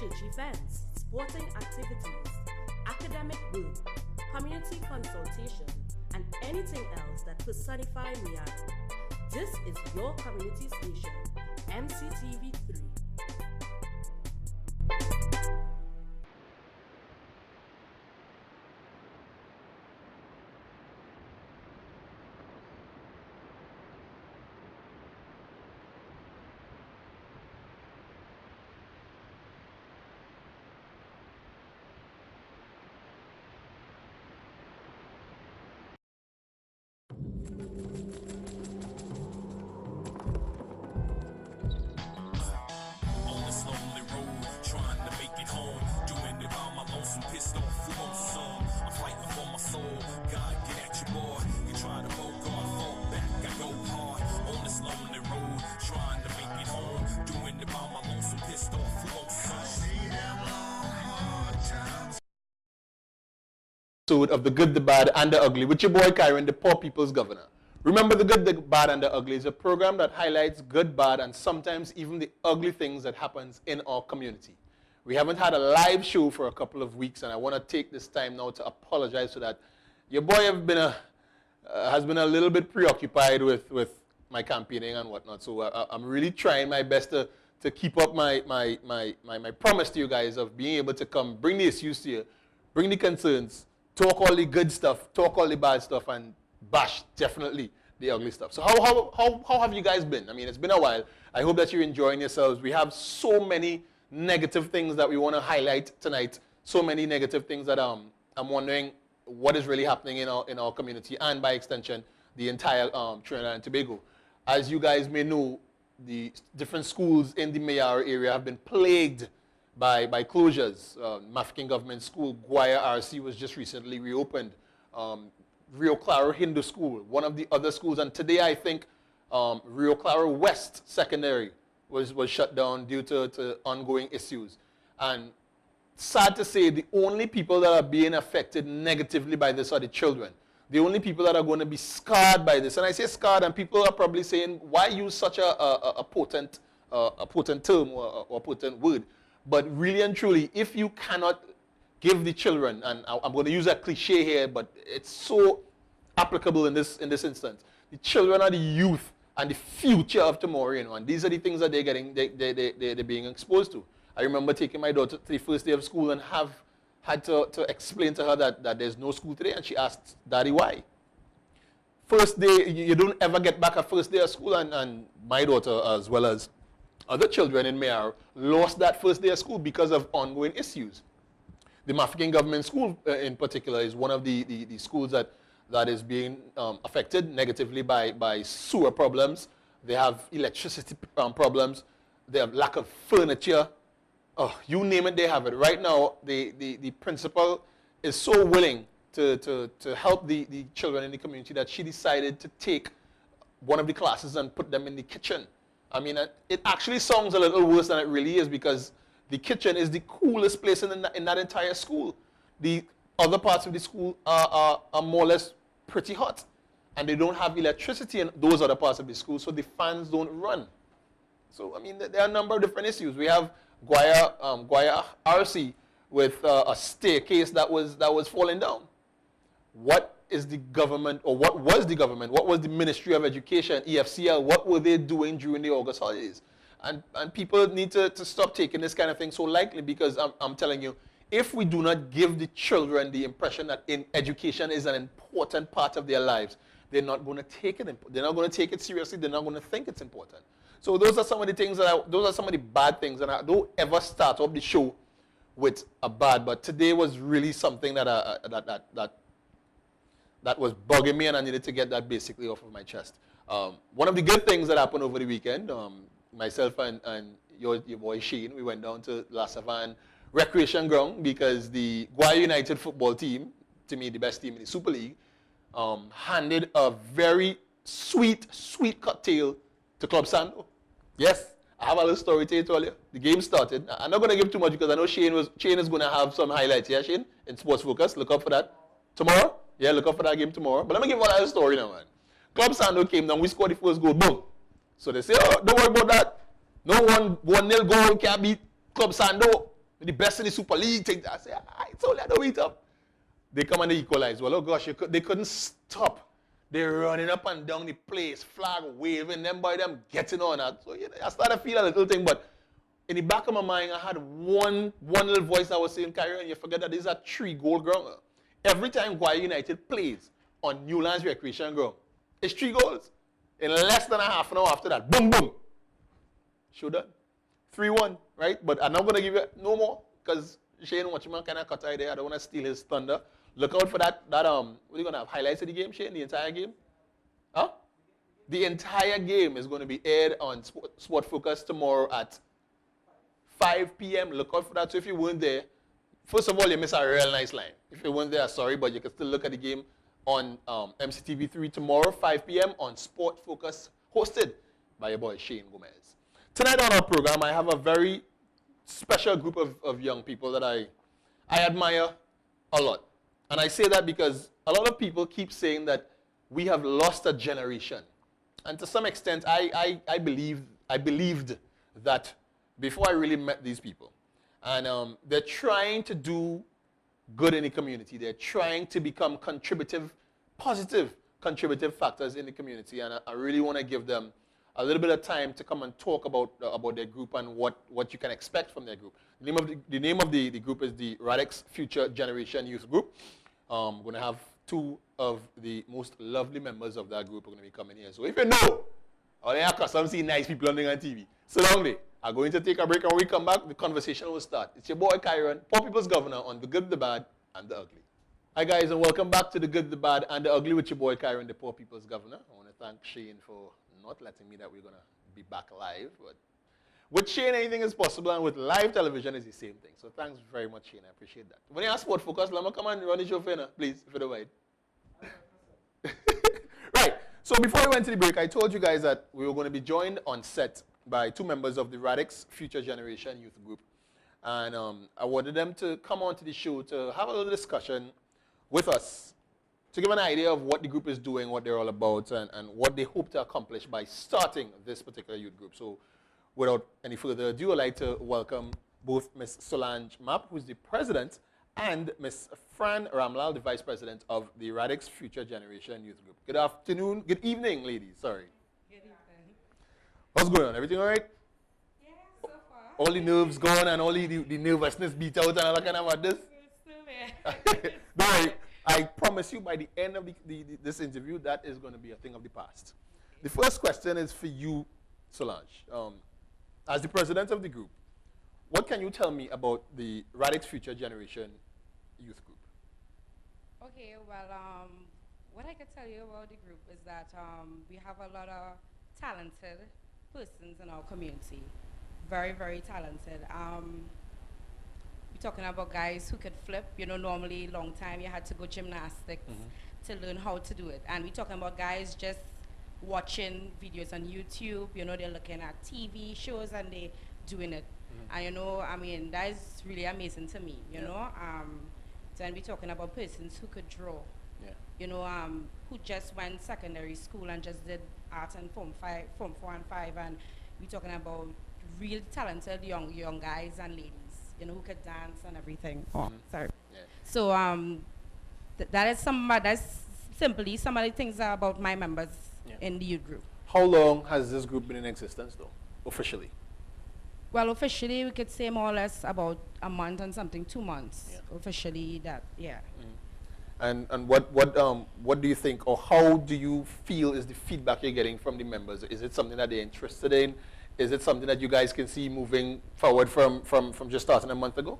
church events, sporting activities, academic work, community consultation, and anything else that personify Miaro. This is your community station, MCTV3. Of The Good, the Bad, and the Ugly with your boy Kyron, the Poor People's Governor. Remember, The Good, the Bad, and the Ugly is a program that highlights good, bad, and sometimes even the ugly things that happens in our community. We haven't had a live show for a couple of weeks, and I want to take this time now to apologize for that. Your boy has been a little bit preoccupied with my campaigning and whatnot, so I'm really trying my best to keep up my promise to you guys of being able to come, bring the issues to you, bring the concerns, talk all the good stuff, talk all the bad stuff, and bash definitely the ugly stuff. So how have you guys been? I mean, it's been a while. I hope that you're enjoying yourselves. We have so many negative things that we want to highlight tonight. So many negative things that I'm wondering what is really happening in our community and by extension the entire Trinidad and Tobago. As you guys may know, the different schools in the Mayar area have been plagued by closures. Mafeking Government School, Guaya RC was just recently reopened. Rio Claro Hindu School, one of the other schools, and today I think Rio Claro West Secondary was shut down due to ongoing issues. And sad to say, the only people that are being affected negatively by this are the children. The only people that are going to be scarred by this, and I say scarred, and people are probably saying, why use such a potent term or a potent word? But really and truly, if you cannot give the children, and I'm going to use a cliche here, but it's so applicable in this instance. The children are the youth and the future of tomorrow, you know, and these are the things that they're being exposed to. I remember taking my daughter to the first day of school and had to explain to her that there's no school today, and she asked, Daddy, why? First day, you don't ever get back a first day of school, and my daughter, as well as other children in Mayar, lost that first day of school because of ongoing issues. The Mafeking Government School, in particular, is one of the schools that is being affected negatively by sewer problems. They have electricity problems. They have lack of furniture. Oh, you name it, they have it. Right now, the principal is so willing to help the children in the community that she decided to take one of the classes and put them in the kitchen. I mean, it actually sounds a little worse than it really is, because the kitchen is the coolest place in that entire school. The other parts of the school are more or less pretty hot, and they don't have electricity in those other parts of the school, so the fans don't run. So, I mean, there are a number of different issues. We have Guaya RC with a staircase that was falling down. What is the government, or what was the government, what was the Ministry of Education, EFCL, what were they doing during the August holidays? And people need to stop taking this kind of thing so lightly, because I'm telling you, if we do not give the children the impression that education is an important part of their lives, they're not going to take it. They're not going to take it seriously. They're not going to think it's important. So those are some of the things those are some of the bad things, and I don't ever start off the show with a bad. But today was really something that was bugging me, and I needed to get that basically off of my chest. One of the good things that happened over the weekend, myself and your boy Shane, we went down to La Savane Recreation Ground, because the Guaya United football team, to me the best team in the Super League, handed a very sweet cocktail to Club Sando. Yes, I have a little story to tell you. The game started. I'm not going to give too much, because I know Shane is going to have some highlights. Yeah, Shane? In Sports Focus. Look up for that. Tomorrow? Yeah, look up for that game tomorrow. But let me give you another story now, man. Club Sando came down. We scored the first goal. Boom. So they say, oh, don't worry about that. No 1-0 goal can't beat Club Sando. The best in the Super League. Take that. I say, I told you I don't wait up. They come and they equalize. Well, oh gosh, they couldn't stop. They're running up and down the place, flag waving, them by them getting on that. So I started to feel a little thing, but in the back of my mind, I had one little voice that was saying, Kyrie, and you forget that these are 3-goal ground. Every time Guaya United plays on Newlands Recreation Ground, it's 3 goals. In less than a half an hour after that, boom, boom. Show done. 3-1, right? But I'm not going to give you no more because Shane Watchman kind of cut out there. I don't want to steal his thunder. Look out for that what are you going to have? Highlights of the game, Shane? The entire game? Huh? The entire game is going to be aired on Sport Focus tomorrow at 5 p.m. Look out for that. So if you weren't there, first of all, you miss a real nice line. If you weren't there, sorry, but you can still look at the game on MCTV3 tomorrow, 5 p.m. on Sport Focus, hosted by your boy Shane Gomez. Tonight on our program, I have a very special group of young people that I admire a lot. And I say that because a lot of people keep saying that we have lost a generation. And to some extent, I believed that before I really met these people. And they're trying to do good in the community. They're trying to become positive contributive factors in the community. And I really want to give them a little bit of time to come and talk about their group and what you can expect from their group. The name of the group is the Radix Future Generation Youth Group. We're going to have 2 of the most lovely members of that group are going to be coming here. So if you know, or you some see nice people on TV, so long day. I'm going to take a break, and when we come back, the conversation will start. It's your boy Kyron, Poor People's Governor on The Good, the Bad, and the Ugly. Hi guys, and welcome back to The Good, the Bad, and the Ugly with your boy Kyron, the Poor People's Governor. I want to thank Shane for not letting me that we're going to be back live. But with Shane, anything is possible, and with live television, is the same thing. So thanks very much, Shane. I appreciate that. When you ask Sport Focus, let me come and run the show for you, please, if you don't mind. Right. So before we went to the break, I told you guys that we were going to be joined on set by 2 members of the Radix Future Generation Youth Group. And I wanted them to come on to the show to have a little discussion with us, to give an idea of what the group is doing, what they're all about, and what they hope to accomplish by starting this particular youth group. So without any further ado, I'd like to welcome both Ms. Solange Mapp, who's the president, and Ms. Fran Ramlal, the vice president of the Radix Future Generation Youth Group. Good afternoon, good evening, ladies, sorry. Good evening. What's going on? Everything all right? Yeah, so far. All the nerves gone and all the nervousness beat out and all that kind of this? It's still there. Don't worry. I promise you by the end of this interview, that is going to be a thing of the past. The first question is for you, Solange. As the president of the group, what can you tell me about the Radix Future Generation Youth Group? Okay, well, what I can tell you about the group is that we have a lot of talented persons in our community. Very, very talented. We're talking about guys who could flip. You know, normally long time you had to go gymnastics to learn how to do it. And we're talking about guys just watching videos on YouTube. You know, they're looking at TV shows and they're doing it. And you know, I mean, that is really amazing to me, you know. Then we're talking about persons who could draw. You know, who just went secondary school and just did art and Form 4 and 5, and we're talking about real talented young guys and ladies, you know, who could dance and everything. Sorry. So that's simply some of the things about my members in the youth group. How long has this group been in existence, though, officially? Well, officially, we could say more or less about a month and something, 2 months. Officially, that, And what do you think, or how do you feel is the feedback you're getting from the members? Is it something that they're interested in? Is it something that you guys can see moving forward from just starting a month ago?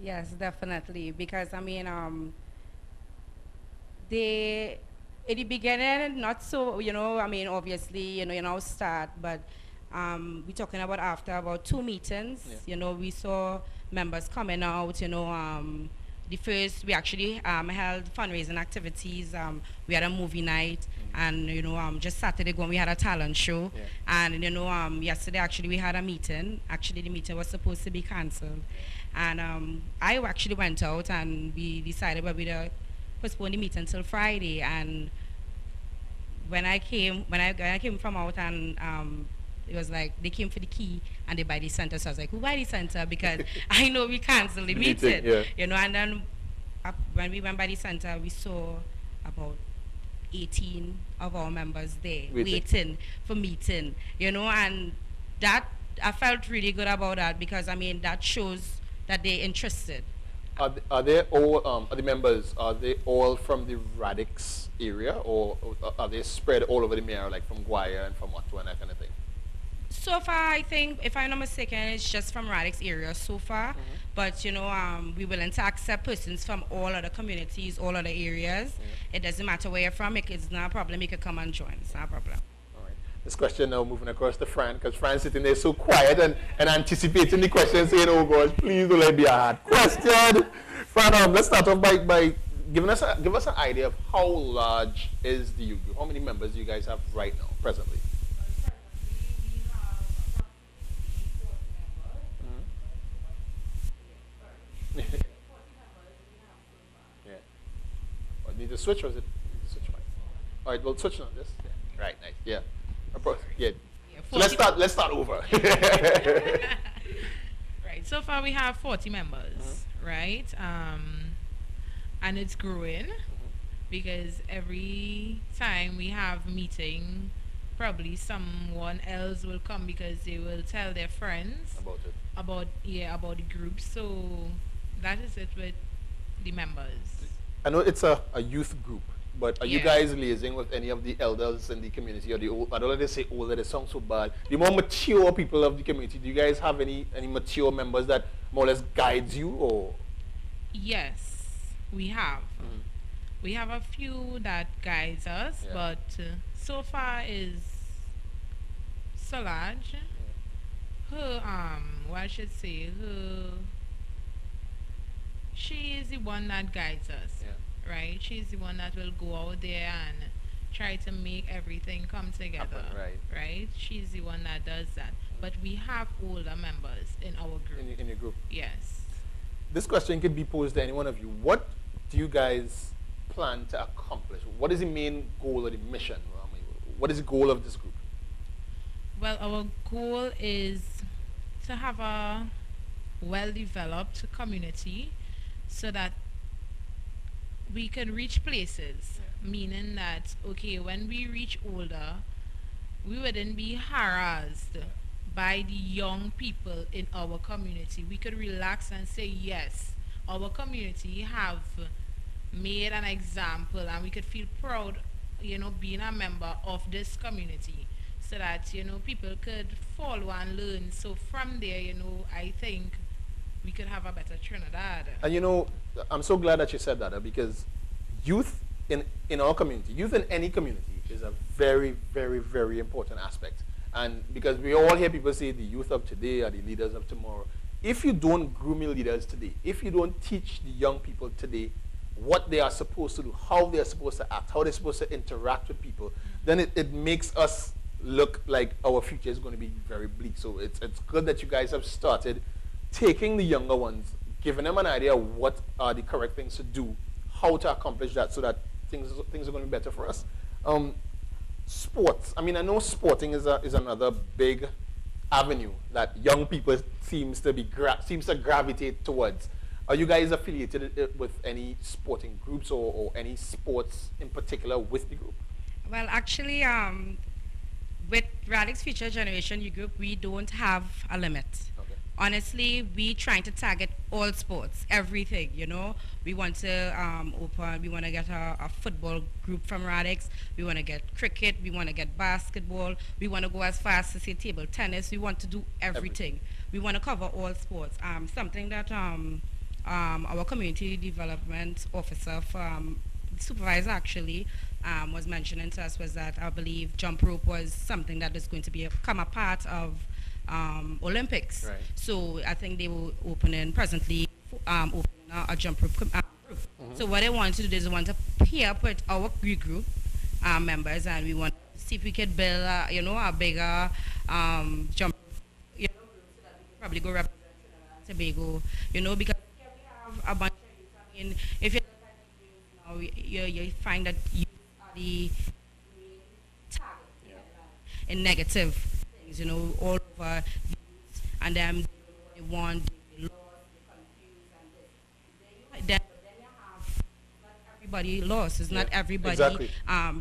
Yes, definitely. Because I mean, they in the beginning not so, you know. I mean, obviously, you know start, but we're talking about after about 2 meetings. You know, we saw members coming out. You know, the first we actually held fundraising activities. We had a movie night, and you know, just Saturday ago we had a talent show, and you know, yesterday actually we had a meeting. Actually, the meeting was supposed to be cancelled, and I actually went out and we decided that we'd postpone the meeting until Friday. And when I came from out and It was like they came for the key and they buy the center. So I was like, who buy the center? Because I know we cancel the meeting. Yeah. You know, and then when we went by the center, we saw about 18 of our members there waiting for meeting, you know, and that I felt really good about that because I mean that shows that they're interested. Are they all are the members? Are they all from the Radix area, or are they spread all over the Mira, like from Guaya and from Otto and that kind of thing? So far, I think, if I'm not mistaken, it's just from Radix area so far. But, you know, we're willing to accept persons from all other communities, all other areas. It doesn't matter where you're from. It's not a problem. You can come and join. It's not a problem. All right. This question now moving across to Fran, because Fran's sitting there so quiet and anticipating the question, saying, oh, gosh, please don't let it be a hard question. Fran, let's start off by give us an idea of how large is the youth group. How many members do you guys have right now, presently? Yeah. Oh, need to switch, or is it? Need to switch mic? All right, well, switch on this. Yeah. Right, nice. Yeah. Yeah. So let's start over. Right. So far we have 40 members, right? And it's growing because every time we have a meeting, probably someone else will come because they will tell their friends About it. about the group. So that is it with the members. I know it's a youth group, but are you Yeah. guys liaising with any of the elders in the community, or the old, I don't let us say older, they sound so bad. The more mature people of the community, do you guys have any mature members that more or less guides you, or? Yes, we have. We have a few that guides us, Yeah. but so far is Solange. Her what I should say, she is the one that guides us. Yeah. Right? She's the one that will go out there and try to make everything come together. Happen, right. Right? She's the one that does that. But we have older members in our group. In your group? Yes. This question could be posed to any one of you. What do you guys plan to accomplish? What is the main goal or the mission? I mean, what is the goal of this group? Well, our goal is to have a well-developed community so that we can reach places, meaning that, okay, when we reach older, we wouldn't be harassed by the young people in our community. We could relax and say, yes, our community have made an example, and we could feel proud, you know, being a member of this community, so that, you know, people could follow and learn. So from there, you know, I think we could have a better Trinidad. And you know, I'm so glad that you said that, because youth in our community, youth in any community, is a very, very, very important aspect. And because we all hear people say the youth of today are the leaders of tomorrow. If you don't groom your leaders today, if you don't teach the young people today what they are supposed to do, how they are supposed to act, how they're supposed to interact with people, then it makes us look like our future is going to be very bleak. So it's good that you guys have started taking the younger ones, giving them an idea of what are the correct things to do, how to accomplish that, so that things are going to be better for us. Sports. I mean, I know sporting is another big avenue that young people seems to gravitate towards. Are you guys affiliated with any sporting groups or any sports in particular with the group? Well, actually, with Radix Future Generation U Group, we don't have a limit. Okay. Honestly, we trying to target all sports, everything, you know. We want to we want to get a football group from Radix. We want to get cricket. We want to get basketball. We want to go as far as to say table tennis. We want to do everything. We want to cover all sports. Something that our community development officer, supervisor actually, was mentioning to us was that I believe jump rope was something that is going to become a part of Olympics. Right. So I think they will presently opening a jump rope group. So what they want to do is they want to pair up with our group members, and we want to see if we could build a bigger jump rope, you know, so that we can probably go represent Tobago, you know, because here we have a bunch of youth. I mean, if you look at the news now, you find that youth are the main target in negative things. things, you know, all over, and they want, they lost, they confused, and then you have not everybody lost. It's not everybody exactly.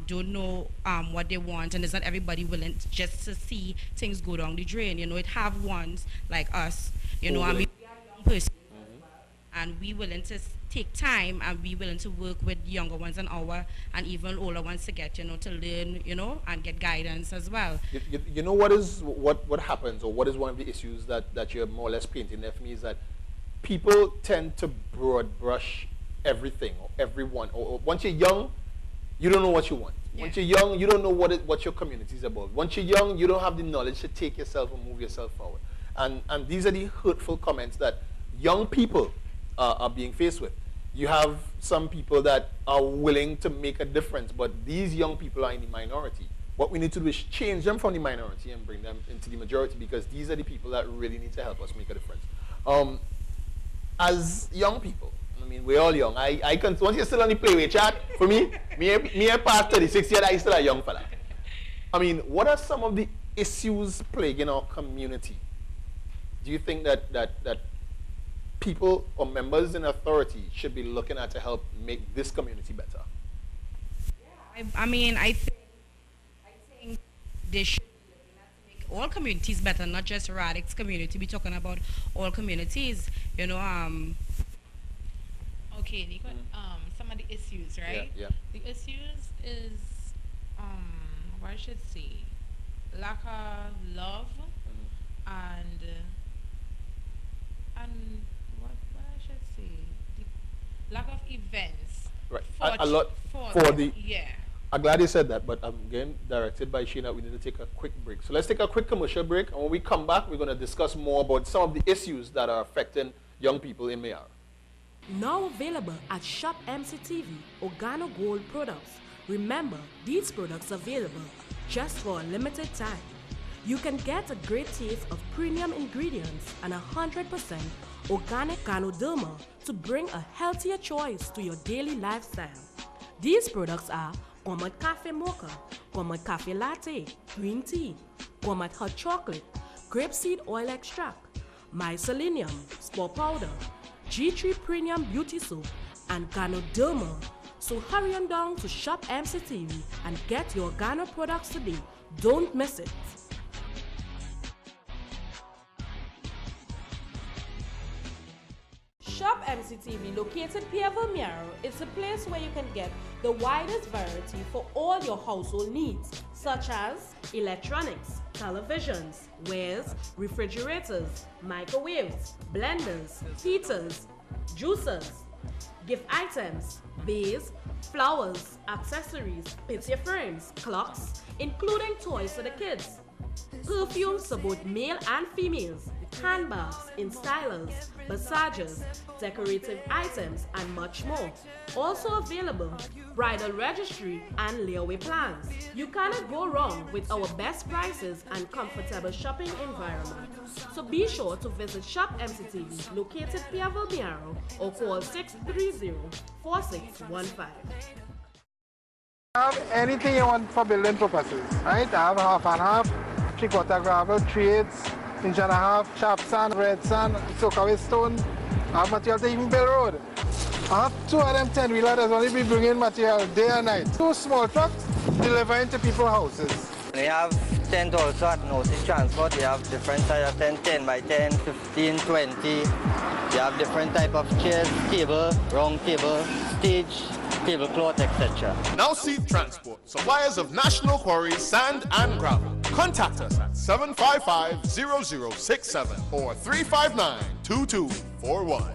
Don't know what they want, and it's not everybody willing just to see things go down the drain. You know, it have ones like us. You know, I mean, we are young persons, and we willing to take time, and we willing to work with younger ones and even older ones to get, you know, to learn, you know, and get guidance as well. You know what happens, or what is one of the issues that you're more or less painting there for me, is that people tend to broad brush everything or everyone. Or once you're young, you don't know what you want. Yeah. Once you're young, you don't know what your community is about. Once you're young, you don't have the knowledge to take yourself and move yourself forward. And these are the hurtful comments that young people are being faced with. You have some people that are willing to make a difference, but these young people are in the minority. What we need to do is change them from the minority and bring them into the majority, because these are the people that really need to help us make a difference. As young people, I mean, we're all young. I can, once you're still on the playway chat, for me past 36 years, I still a young fella. I mean, what are some of the issues plaguing our community? Do you think that people or members in authority should be looking at to help make this community better? Yeah, I think they should be looking at to make all communities better, not just Radix community. We're talking about all communities, you know. Okay, Nico, some of the issues, right? Yeah. The issues is, what I should say, lack of love, and what I should say, the lack of events. Right. Yeah. I'm glad you said that, but I'm again directed by Sheena. We need to take a quick break. So let's take a quick commercial break, and when we come back, we're going to discuss more about some of the issues that are affecting young people in Mayara. Now available at Shop MCTV Organo Gold products. Remember, these products are available just for a limited time. You can get a great taste of premium ingredients and 100% organic Ganoderma to bring a healthier choice to your daily lifestyle. These products are Gourmet Cafe Mocha, Gourmet Cafe Latte, Green Tea, Gourmet Hot Chocolate, Grapeseed Oil Extract, Mycelium, Spore Powder, G3 Premium Beauty Soap, and Ganoderma. So hurry on down to Shop MCTV and get your Gano products today. Don't miss it. Shop MCTV, located Pierreville Miaro, is a place where you can get the widest variety for all your household needs, such as electronics, televisions, wares, refrigerators, microwaves, blenders, heaters, juicers, gift items, vase, flowers, accessories, picture frames, clocks, including toys for the kids, perfumes for both male and females, handbags, stylers, massagers, decorative items, and much more. Also available, bridal registry and layaway plans. You cannot go wrong with our best prices and comfortable shopping environment. So be sure to visit Shop MCTV, located Pierreville Miaro, or call 630-4615. Have anything you want for building purposes, right? I have half and half, 3/4 gravel, 3/8, inch and a half, sharp sand, red sand, soak away stone. I have material to even build road. I have 2 of them 10-wheeler that's only be bringing material day and night. 2 small trucks delivering to people's houses. We have tent also at Notice Transport. We have different type of tent, 10 by 10, 15, 20. We have different type of chairs, table, round table, stage, tablecloth, etc. Now Seed Transport, suppliers of national quarries, sand and gravel. Contact us at 755-0067 or 359-2241.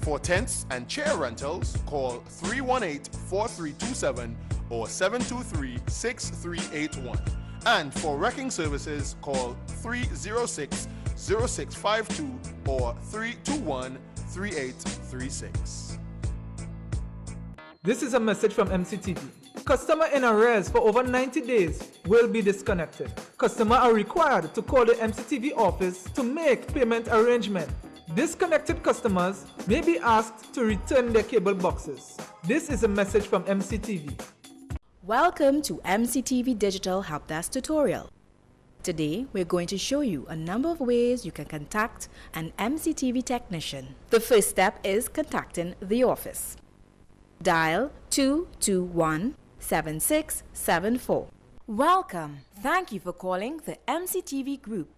For tents and chair rentals, call 318-4327 or 723-6381. And for wrecking services, call 306-0652 or 321-3836. This is a message from MCTV. Customer in arrears for over 90 days will be disconnected. Customers are required to call the MCTV office to make payment arrangement. Disconnected customers may be asked to return their cable boxes. This is a message from MCTV. Welcome to MCTV Digital Helpdesk Tutorial. Today, we're going to show you a number of ways you can contact an MCTV technician. The first step is contacting the office. Dial 221-7674. Welcome. Thank you for calling the MCTV Group.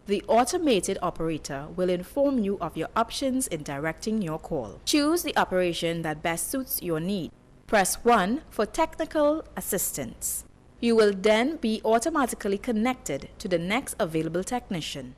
The automated operator will inform you of your options in directing your call. Choose the operation that best suits your need. Press 1 for technical assistance. You will then be automatically connected to the next available technician.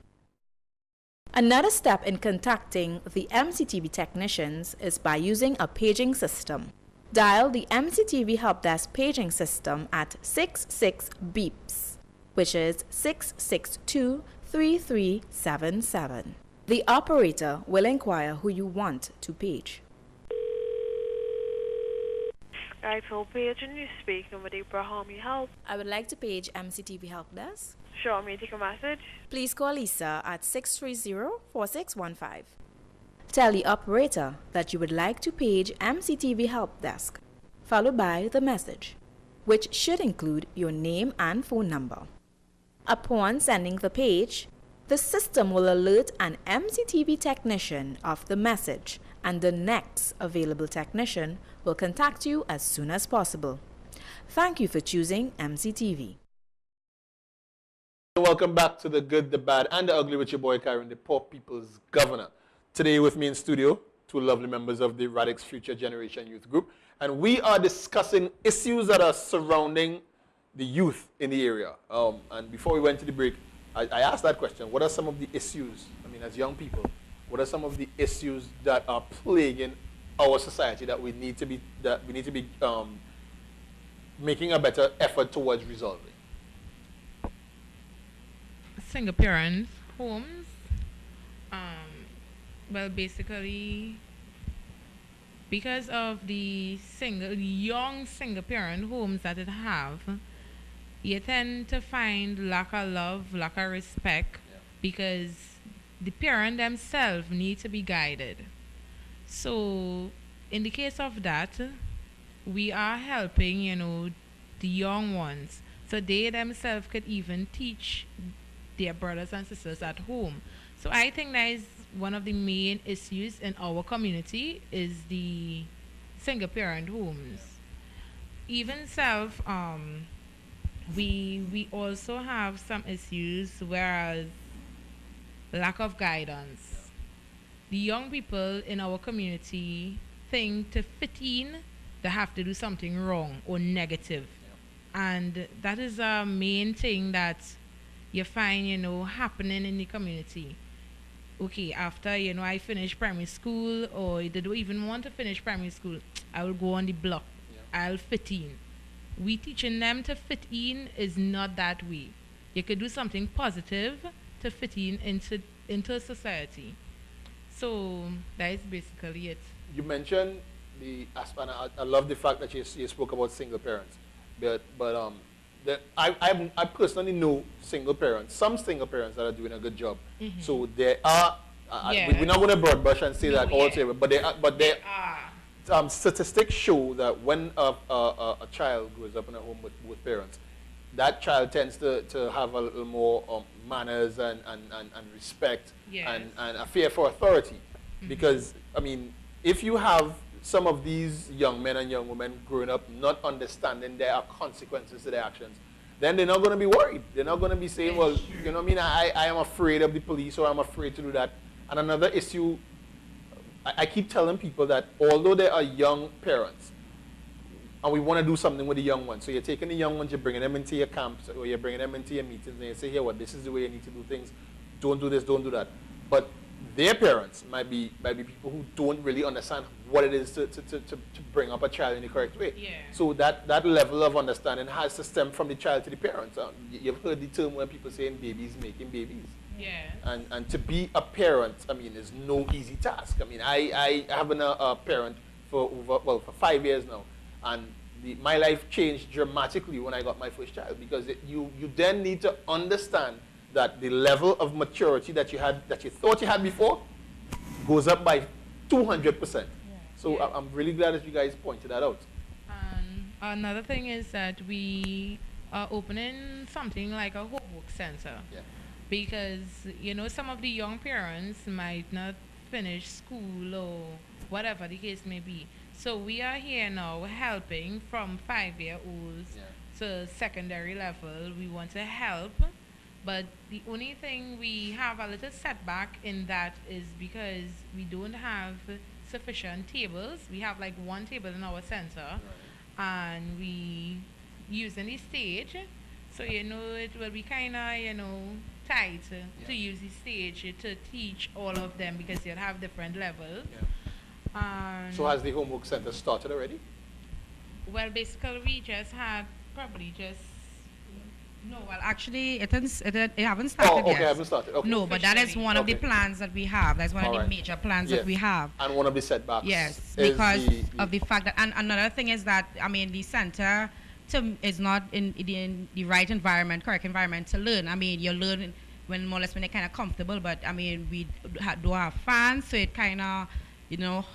Another step in contacting the MCTV technicians is by using a paging system. Dial the MCTV Help Desk paging system at 66 beeps, which is 662-3377. The operator will inquire who you want to page. Right, so page and you speak, nobody how me help. I would like to page MCTV Help Desk. Sure, may I take a message? Please call Lisa at 630-4615. Tell the operator that you would like to page MCTV Help Desk, followed by the message, which should include your name and phone number. Upon sending the page, the system will alert an MCTV technician of the message, and the next available technician will contact you as soon as possible. Thank you for choosing MCTV. Welcome back to The Good, the Bad, and the Ugly with your boy Kyron, the poor people's governor. Today with me in studio, two lovely members of the Radix Future Generation Youth Group, and we are discussing issues that are surrounding the youth in the area. And before we went to the break, I asked that question: what are some of the issues? I mean, as young people, what are some of the issues that are plaguing our society that we need to be making a better effort towards resolving? Single parents, homes. Well, basically, because of the young single parent homes that it have, you tend to find lack of love, lack of respect, because the parent themselves need to be guided. So in the case of that, we are helping, the young ones, so they themselves could even teach their brothers and sisters at home. So I think that is one of the main issues in our community, is the single parent homes. Even we also have some issues, whereas lack of guidance. The young people in our community think to fit in, they have to do something wrong or negative. And that is a main thing that you find, happening in the community. Okay, after, I finish primary school, or they don't even want to finish primary school, I will go on the block. I'll fit in. We teaching them to fit in is not that way. You could do something positive to fit in into society. So that is basically it. You mentioned the aspect. I love the fact that you spoke about single parents, but I personally know single parents, some single parents that are doing a good job. Mm-hmm. So there are. We're not going to broad brush and say that all together, but there are. Statistics show that when a child grows up in a home with parents, that child tends to have a little more manners and respect, and a fear for authority. Mm-hmm. Because, I mean, if you have some of these young men and young women growing up not understanding there are consequences to their actions, then they're not going to be worried. They're not going to be saying, well, you know what I mean, I am afraid of the police, or I'm afraid to do that. And another issue, I keep telling people that although they are young parents, and we want to do something with the young ones, so you're taking the young ones, you're bringing them into your camps, or you're bringing them into your meetings, and you say, here, well, this is the way you need to do things. Don't do this, don't do that. But their parents might be people who don't really understand what it is to bring up a child in the correct way. Yeah. So that level of understanding has to stem from the child to the parents. You've heard the term when people saying babies making babies. Yeah. And to be a parent, I mean, is no easy task. I mean, I have been a parent for 5 years now, and my life changed dramatically when I got my first child, because you then need to understand that the level of maturity that you thought you had before goes up by 200%. Yeah. So I'm really glad that you guys pointed that out. Another thing is that we opening something like a homework center. Yeah. Because, some of the young parents might not finish school or whatever the case may be. So we are here now helping from 5-year-olds Yeah. to secondary level. We want to help, but the only thing we have a little setback in that is because we don't have sufficient tables. We have like one table in our center, and we using the stage. So it will be kind of tight to use the stage to teach all of them because they'll have different levels. Yeah. So has the homework center started already? Well, basically we just had probably just No, well, actually, it haven't started Oh, okay, yet. haven't started. Okay. No, but that is one of the Okay. plans that we have. That's one of the Alright. major plans Yes. that we have. And one of the setbacks. Yes, is because of the fact that, and another thing is that, I mean, the center is not in the right environment, correct environment to learn. I mean, you're learning when more or less when they're kind of comfortable, but I mean, we do have fans, so it kind of,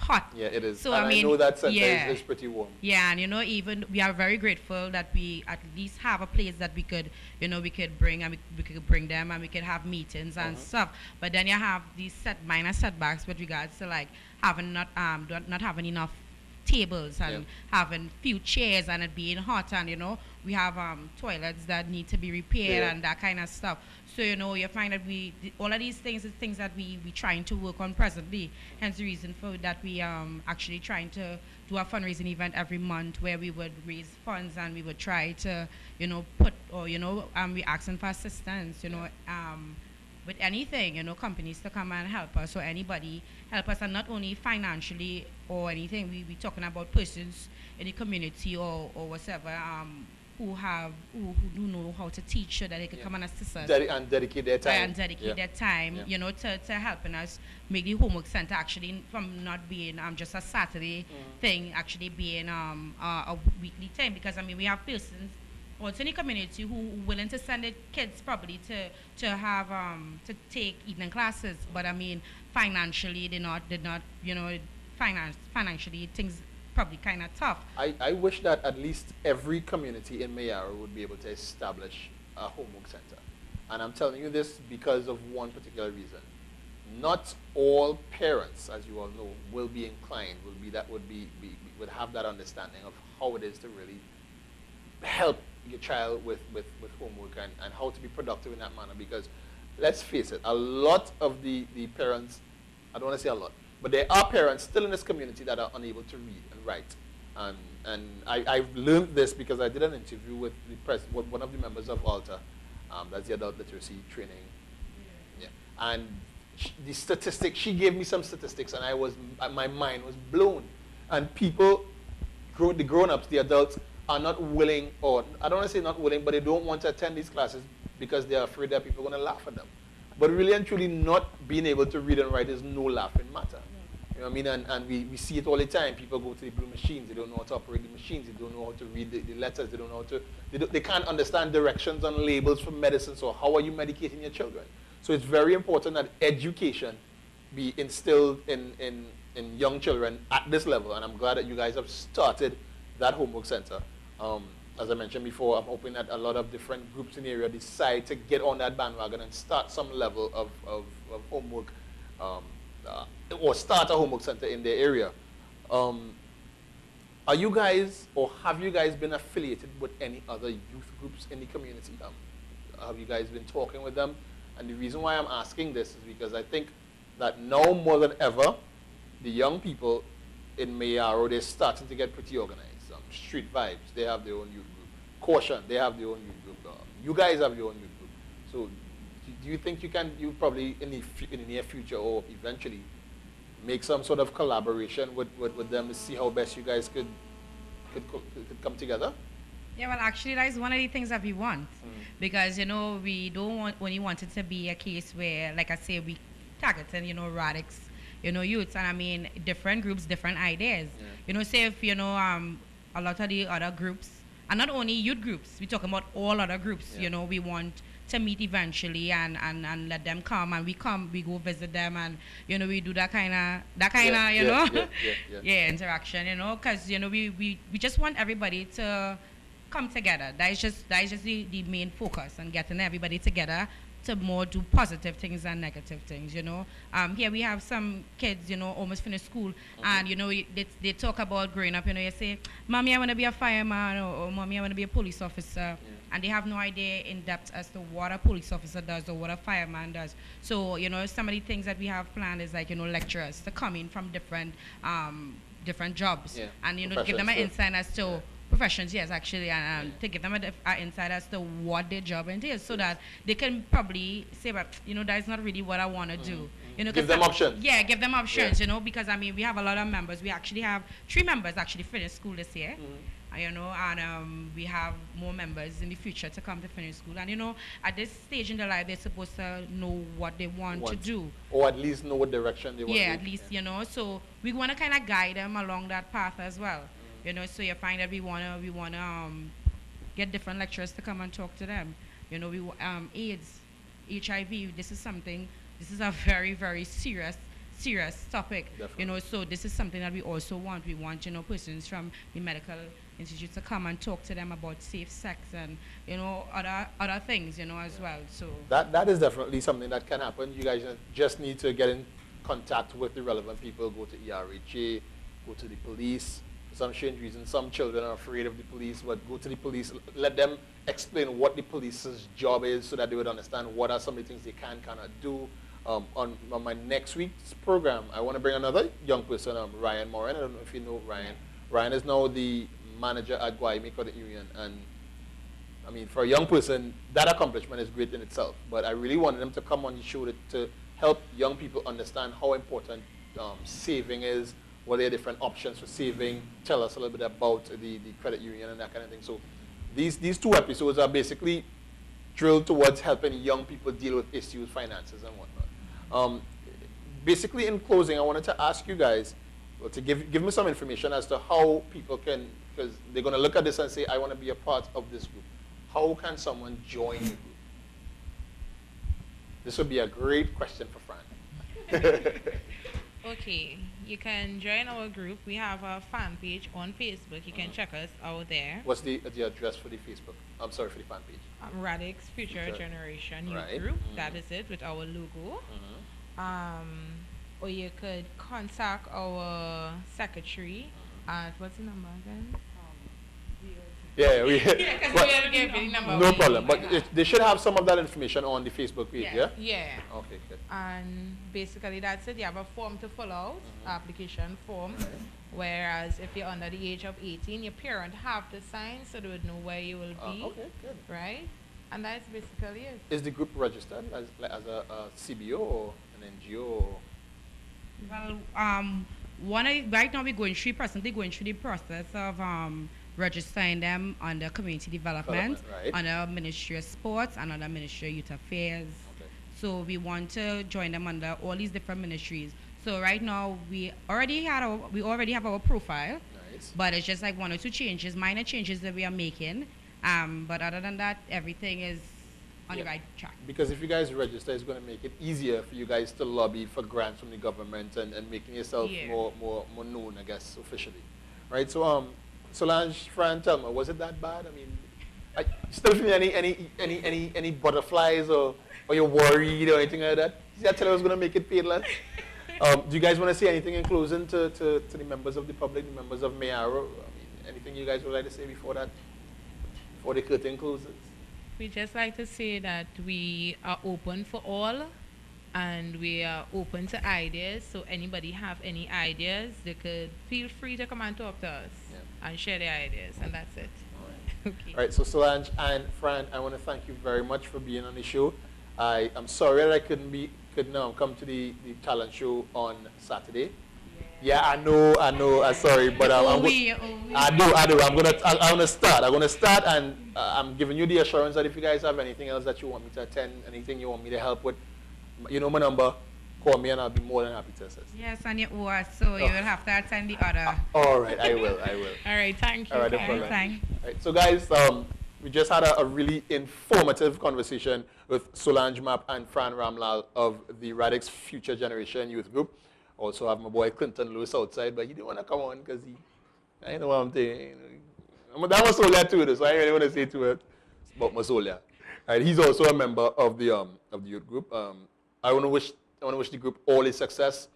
hot. Yeah, it is. So and I mean, know that center yeah. is pretty warm. Yeah, and even we are very grateful that we at least have a place that we could, we could bring and we could bring them and we could have meetings and stuff. But then you have these minor setbacks with regards to like having not having enough tables and having few chairs and it being hot, and we have toilets that need to be repaired and that kind of stuff. So you find that all of these things is things that we trying to work on presently. Hence the reason for that we actually trying to do a fundraising event every month where we would raise funds and we would try to put or we asking for assistance with anything, companies to come and help us, or anybody help us, and not only financially or anything. We talking about persons in the community or whatever who know how to teach so that they can come and assist us. And dedicate their time. And dedicate their time, to helping us make the homework center actually from not being just a Saturday thing, actually being a weekly thing. Because I mean, we have persons also in the community who willing to send their kids probably to have to take evening classes, but I mean financially did not financially things probably kind of tough. I wish that at least every community in Mayaro would be able to establish a homework center. And I'm telling you this because of one particular reason. Not all parents, as you all know, will be inclined, would have that understanding of how it is to really help your child with homework and how to be productive in that manner. Because let's face it, a lot of the parents, I don't want to say a lot, but there are parents still in this community that are unable to read and write. And I've learned this because I did an interview with one of the members of ALTA, that's the adult literacy training. Yeah. And the statistics, she gave me some statistics and my mind was blown. And people, the grown-ups, the adults, are not willing, or I don't want to say not willing, but they don't want to attend these classes because they're afraid that people are going to laugh at them. But really and truly, not being able to read and write is no laughing matter. You know what I mean? And we see it all the time. People go to the blue machines. They don't know how to operate the machines. They don't know how to read the letters. They don't know how to, they can't understand directions on labels for medicine. So how are you medicating your children? So it's very important that education be instilled in young children at this level. And I'm glad that you guys have started that homework center. As I mentioned before, I'm hoping that a lot of different groups in the area decide to get on that bandwagon and start some level of homework, or start a homework center in their area. Are you guys, or have you guys been affiliated with any other youth groups in the community? Have you guys been talking with them? And the reason why I'm asking this is because I think that now more than ever, the young people in Mayaro, they're starting to get pretty organized. Street Vibes, they have their own youth group. Caution, they have their own youth group. You guys have your own youth group. So do you think you probably in the near future or eventually make some sort of collaboration with them to see how best you guys could come together? Yeah, well, actually, that is one of the things that we want. Because, we don't want it to be a case where, like I say, we targeting, radix, youths, and I mean, different groups, different ideas. Yeah. Say if, a lot of the other groups, and not only youth groups, we're talking about all other groups, we want to meet eventually and let them come, and we go visit them, and, we do that kind of, interaction, because, we just want everybody to come together. That is just the main focus on getting everybody together to more do positive things than negative things, you know. Here we have some kids, you know, almost finished school, and, you know, they talk about growing up, you know, you say, Mommy, I want to be a fireman, or Mommy, I want to be a police officer, and they have no idea in depth as to what a police officer does or what a fireman does. So, you know, some of the things that we have planned is like, you know, lecturers to come in from different jobs, and, you know, give them an insight as to professions, yes, actually, and to give them an insight as to what their job entails, so that they can probably say, but, you know, that's not really what I want to do. You know, give them options. Yeah, give them options, you know, because, I mean, we have a lot of members. We actually have 3 members actually finished school this year. You know, and we have more members in the future to come to finish school. And, you know, at this stage in their life, they're supposed to know what they want to do. Or at least know what direction they want to go. Yeah, at least, you know. So we want to kind of guide them along that path as well. You know, so you find that we wanna get different lecturers to come and talk to them. You know, AIDS, HIV. This is a very, very serious topic. Definitely. You know, so this is something that we also want. We want, you know, persons from the medical institute to come and talk to them about safe sex and, you know, other things, you know, as well. So that is definitely something that can happen. You guys just need to get in contact with the relevant people. Go to ERHA, go to the police. For some strange reason, some children are afraid of the police, but go to the police, let them explain what the police's job is so that they would understand what are some of the things they cannot do. On my next week's program, I want to bring another young person, Ryan Moran. I don't know if you know Ryan. Ryan is now the manager at Guayme Credit Union, and I mean, for a young person, that accomplishment is great in itself. But I really wanted him to come on the show to help young people understand how important saving is, what are the different options for saving, tell us a little bit about the credit union and that kind of thing. So these 2 episodes are basically drilled towards helping young people deal with issues, finances, and whatnot. Basically, in closing, I wanted to ask you guys to give me some information as to how people can, because they're going to look at this and say, I want to be a part of this group. How can someone join the group? This would be a great question for Fran. Okay, you can join our group. We have a fan page on Facebook. You can check us out there. What's the address for the Facebook? I'm sorry, for the fan page. Radix Future Generation Youth Group. That is it, with our logo. Or you could contact our secretary at, what's the number again? No problem. But they should have some of that information on the Facebook page, yeah? Yeah. Okay, good. And basically that's it. You have a form to fill out, application form. Whereas if you're under the age of 18, your parent have to sign so they would know where you will be. Okay, good. Right? And that's basically it. Is the group registered as a CBO or an NGO? Or? Well, right now we're presently going through the process of registering them under community development, under Ministry of Sports, and under Ministry of Youth Affairs. Okay. So we want to join them under all these different ministries. So right now we already have our profile, but it's just like 1 or 2 changes, minor changes that we are making. But other than that, everything is on the right track. Because if you guys register, it's going to make it easier for you guys to lobby for grants from the government and making yourself more known, I guess, officially. Right? So Solange, Fran, tell me, was it that bad? I mean, I still feel any butterflies or you're worried or anything like that? See, I tell you I was going to make it painless. Do you guys want to say anything in closing to the members of the public, the members of Mayaro? I mean, anything you guys would like to say before the curtain closes? We just like to say that we are open for all, and we are open to ideas. So anybody have any ideas, they could feel free to come and talk to us and share their ideas, and that's it. Okay. All right, so Solange and Fran, I want to thank you very much for being on the show. I'm sorry that I couldn't come to the talent show on Saturday. Yeah, I know. I'm sorry, but I'm gonna start, and I'm giving you the assurance that if you guys have anything else that you want me to attend, anything you want me to help with, you know my number. Call me and I'll be more than happy to assist. Yes, and you owe us, so you will have to attend the other. All right, I will. All right, thank you. All right, no problem. All right, so guys, we just had a really informative conversation with Solange Map and Fran Ramlal of the Radix Future Generation Youth Group. Also have my boy Clinton Lewis outside, but he didn't want to come on because I know what I'm saying. That Masolia too, so I really want to say to it about Masolia. Right, he's also a member of the youth group. I want to wish the group all its success.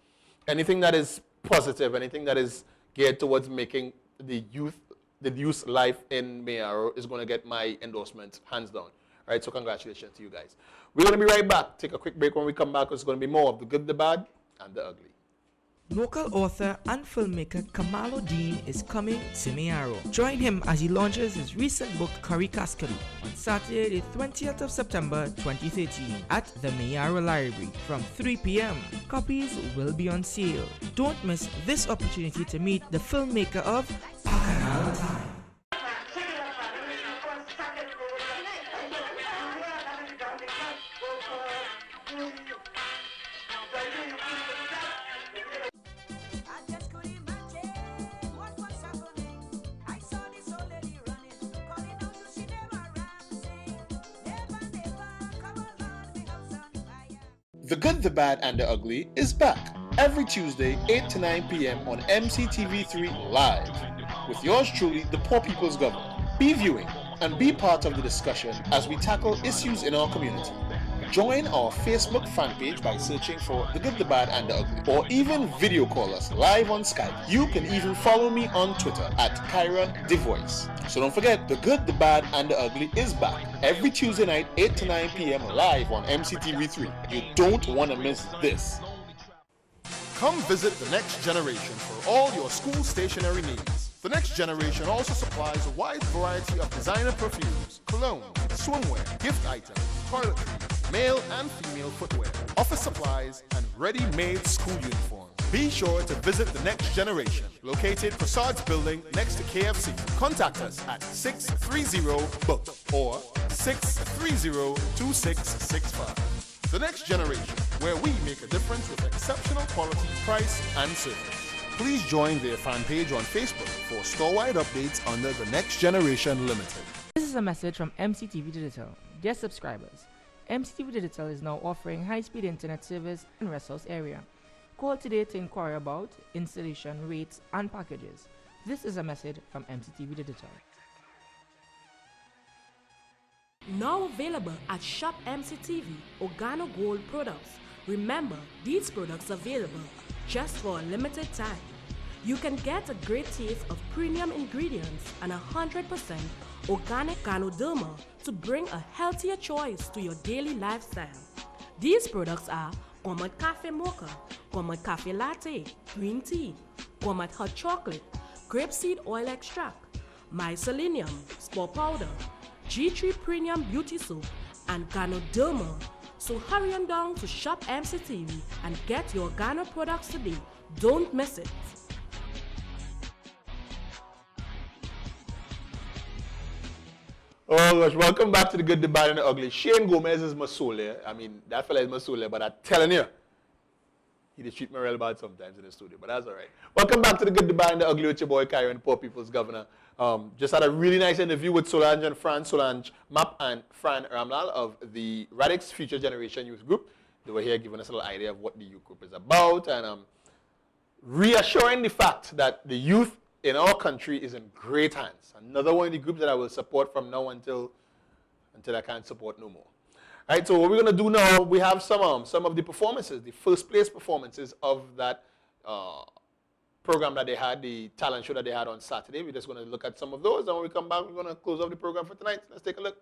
Anything that is positive, anything that is geared towards making the youth life in Mayaro is going to get my endorsement hands down. All right, so congratulations to you guys. We're going to be right back. Take a quick break. When we come back, it's going to be more of the good, the bad, and the ugly. Local author and filmmaker Kamalo Dean is coming to Mayaro. Join him as he launches his recent book Curry Cascade on Saturday the 20th of September 2013 at the Mayaro Library from 3 p.m. Copies will be on sale. Don't miss this opportunity to meet the filmmaker of Bacchanal Time. The Good, the Bad, and the Ugly is back every Tuesday, 8 to 9 p.m. on MCTV3 Live with yours truly, the Poor People's Governor. Be viewing and be part of the discussion as we tackle issues in our community. Join our Facebook fan page by searching for The Good, the Bad, and the Ugly, or even video call us live on Skype. You can even follow me on Twitter at Kyron DeVoice. So don't forget, The Good, the Bad, and the Ugly is back every Tuesday night, 8 to 9 p.m. live on MCTV3. You don't want to miss this. Come visit The Next Generation for all your school stationery needs. The Next Generation also supplies a wide variety of designer perfumes, cologne, swimwear, gift items, toiletries, male and female footwear, office supplies, and ready-made school uniforms. Be sure to visit The Next Generation, located Prasad Building next to KFC. Contact us at 630-BOOK or 630-2665. The Next Generation, where we make a difference with exceptional quality, price, and service. Please join their fan page on Facebook for store-wide updates under The Next Generation Limited. This is a message from MCTV Digital. Dear subscribers, MCTV Digital is now offering high-speed internet service in Rest House area. Call today to inquire about installation rates and packages. This is a message from MCTV Digital. Now available at Shop MCTV Organo Gold products. Remember, these products are available just for a limited time. You can get a great taste of premium ingredients and 100% organic Ganoderma to bring a healthier choice to your daily lifestyle. These products are Gourmet Cafe Mocha, Gourmet Cafe Latte, Green Tea, Gourmet Hot Chocolate, Grapeseed Oil Extract, Mycelium, Spore Powder, G3 Premium Beauty Soap, and Ganoderma. So hurry on down to Shop MCTV and get your Ghana products today. Don't miss it. Oh gosh, welcome back to The Good, the Bad, and the Ugly. Shane Gomez is Masolia. I mean, that fella is Masolia, but I'm telling you, he did treat me real bad sometimes in the studio, but that's all right. Welcome back to The Good, the Bad, and the Ugly with your boy Kyron, the Poor People's Governor. Just had a really nice interview with Solange and Fran, Solange Map and Fran Ramlal of the Radix Future Generation Youth Group. They were here giving us a little idea of what the youth group is about and reassuring the fact that the youth in our country is in great hands. Another one of the groups that I will support from now until I can't support no more. All right, so what we're going to do now, we have some of the performances, the first place performances of that program that they had, the talent show that they had on Saturday. We're just going to look at some of those, and when we come back, we're going to close off the program for tonight. Let's take a look.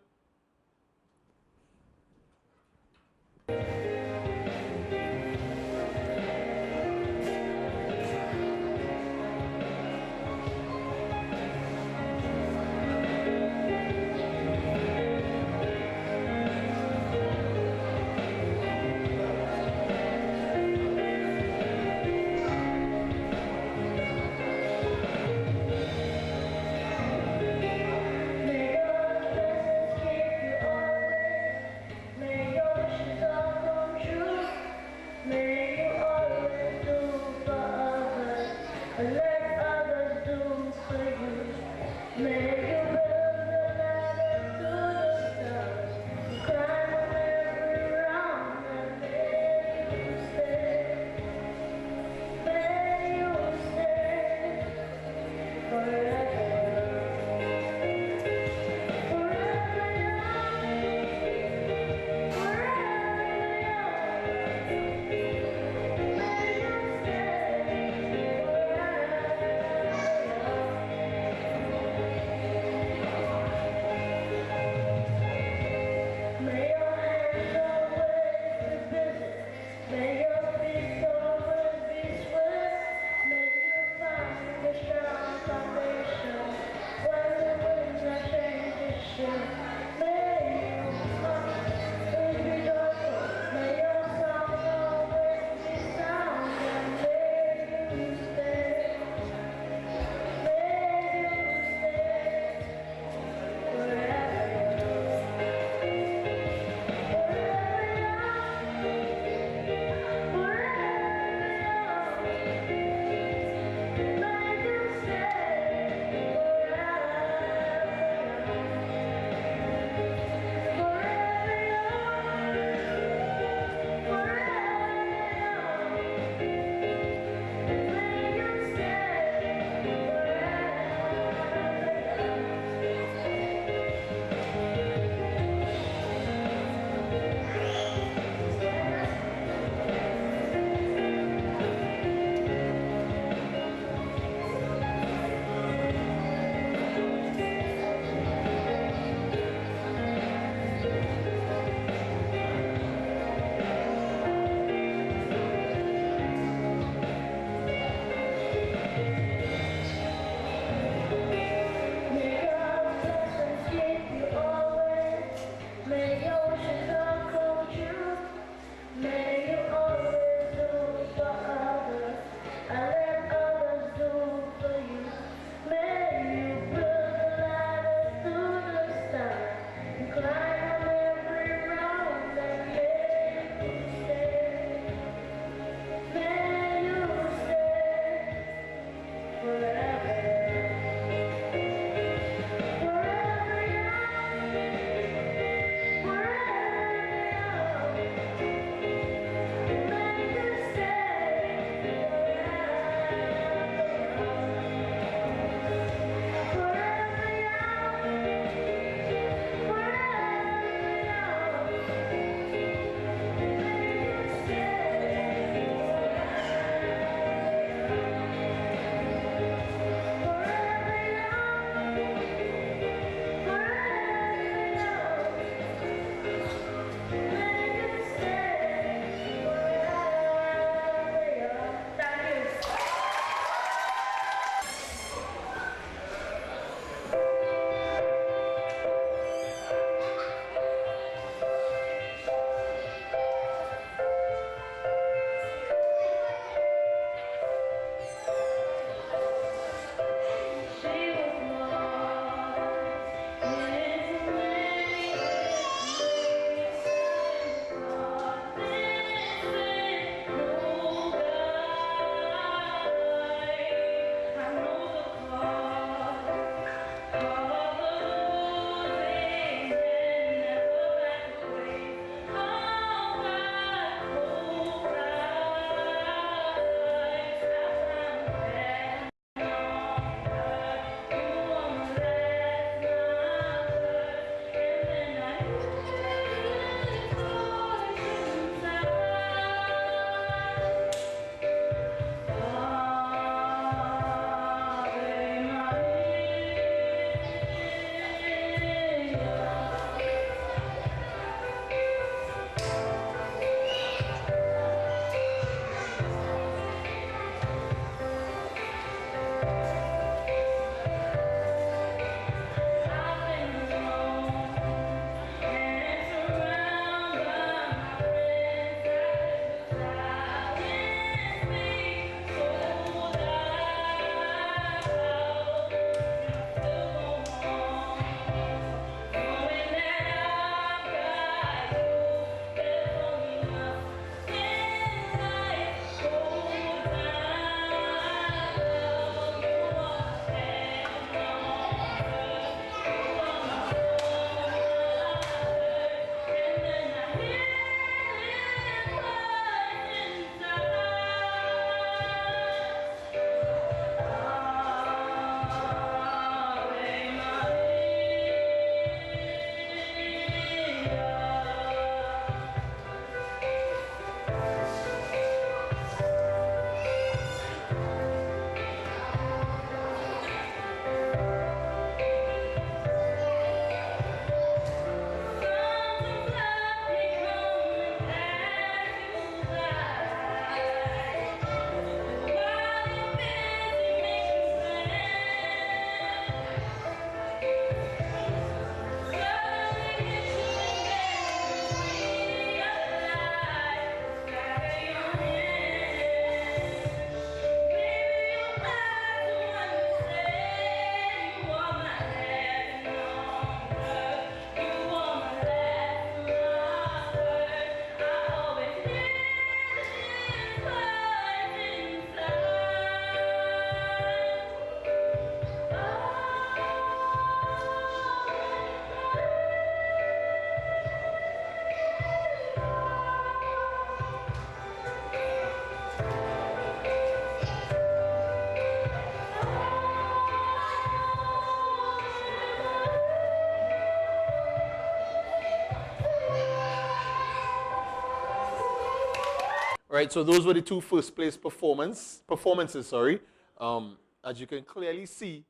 Right, so those were the two first place performances, sorry. As you can clearly see,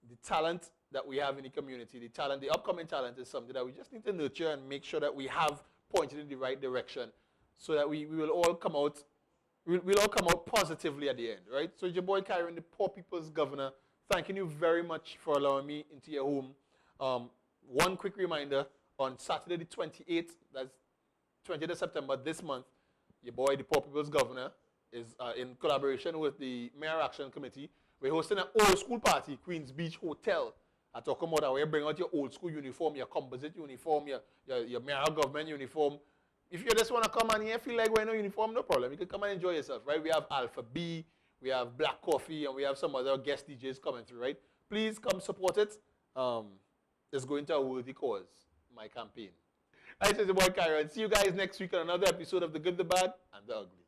the talent that we have in the community, the upcoming talent is something that we just need to nurture and make sure that we have pointed in the right direction so that we will all come out, we'll all come out positively at the end, right? So it's your boy Kyron, the Poor People's Governor, thanking you very much for allowing me into your home. One quick reminder, on Saturday the 28th, that's 20th of September this month, your boy, the Poor People's Governor, is in collaboration with the Mayor Action Committee. We're hosting an old school party, Queens Beach Hotel at Okomoda, where you bring out your old school uniform, your composite uniform, your mayor government uniform. If you just want to come and you feel like wearing no uniform, no problem. You can come and enjoy yourself, right? We have Alpha B, we have Black Coffee, and we have some other guest DJs coming through, right? Please come support it. It's going to a worthy cause, my campaign. This is your boy Kyron. See you guys next week on another episode of The Good, The Bad, and The Ugly.